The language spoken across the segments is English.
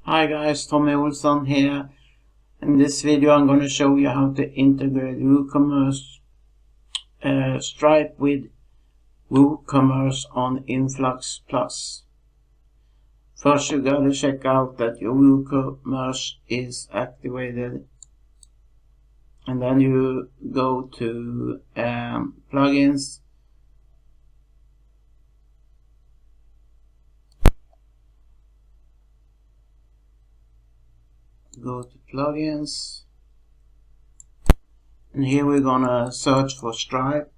Hi guys, Tommy Olsson here. In this video I'm going to show you how to integrate WooCommerce Stripe with WooCommerce on Influx Plus. First you gotta check out that your WooCommerce is activated, and then you go to plugins. Go to plugins, and here we're gonna search for Stripe.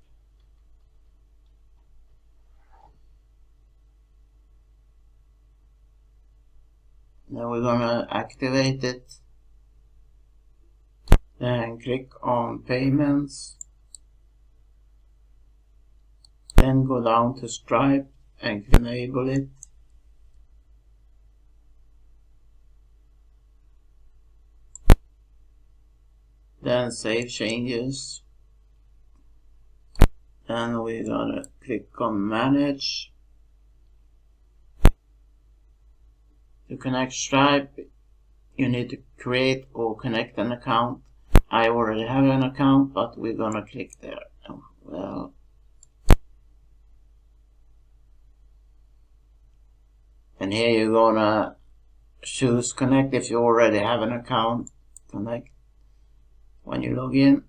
Then we're gonna activate it, then click on payments, then go down to Stripe and enable it. Then save changes. Then we're gonna click on manage. To connect Stripe, you need to create or connect an account. I already have an account, but we're gonna click there. Well, and here you're gonna choose connect if you already have an account. Connect when you log in.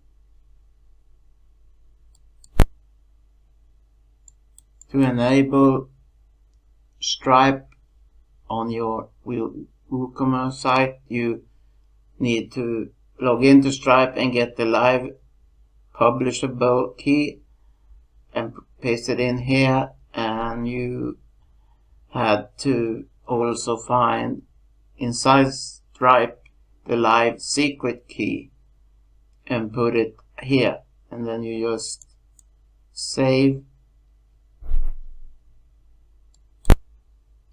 To enable Stripe on your WooCommerce site, you need to log into Stripe and get the live publishable key and paste it in here, and you had to also find inside Stripe the live secret key and put it here, and then you just save.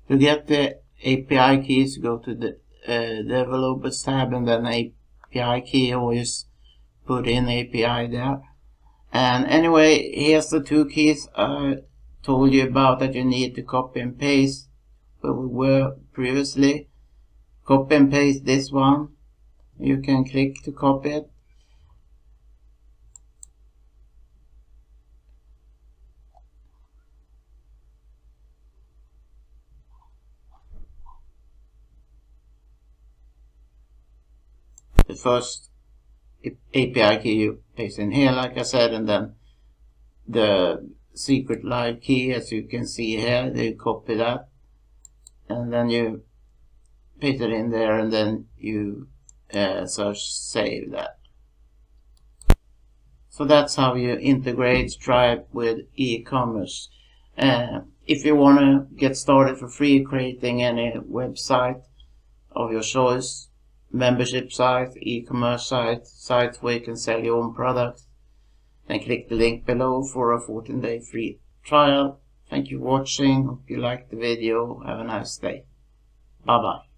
To get the API keys, go to the developers tab and then API key, always put in API there. And anyway, here's the two keys I told you about that you need to copy and paste where we were previously. Copy and paste this one. You can click to copy it. The first API key you paste in here, like I said, and then the secret live key, as you can see here, you copy that, and then you paste it in there, and then you search save that. So that's how you integrate Stripe with e-commerce. If you want to get started for free creating any website of your choice, membership site, e-commerce site, sites where you can sell your own products, then click the link below for a 14-day free trial. Thank you for watching. Hope you liked the video. Have a nice day. Bye bye.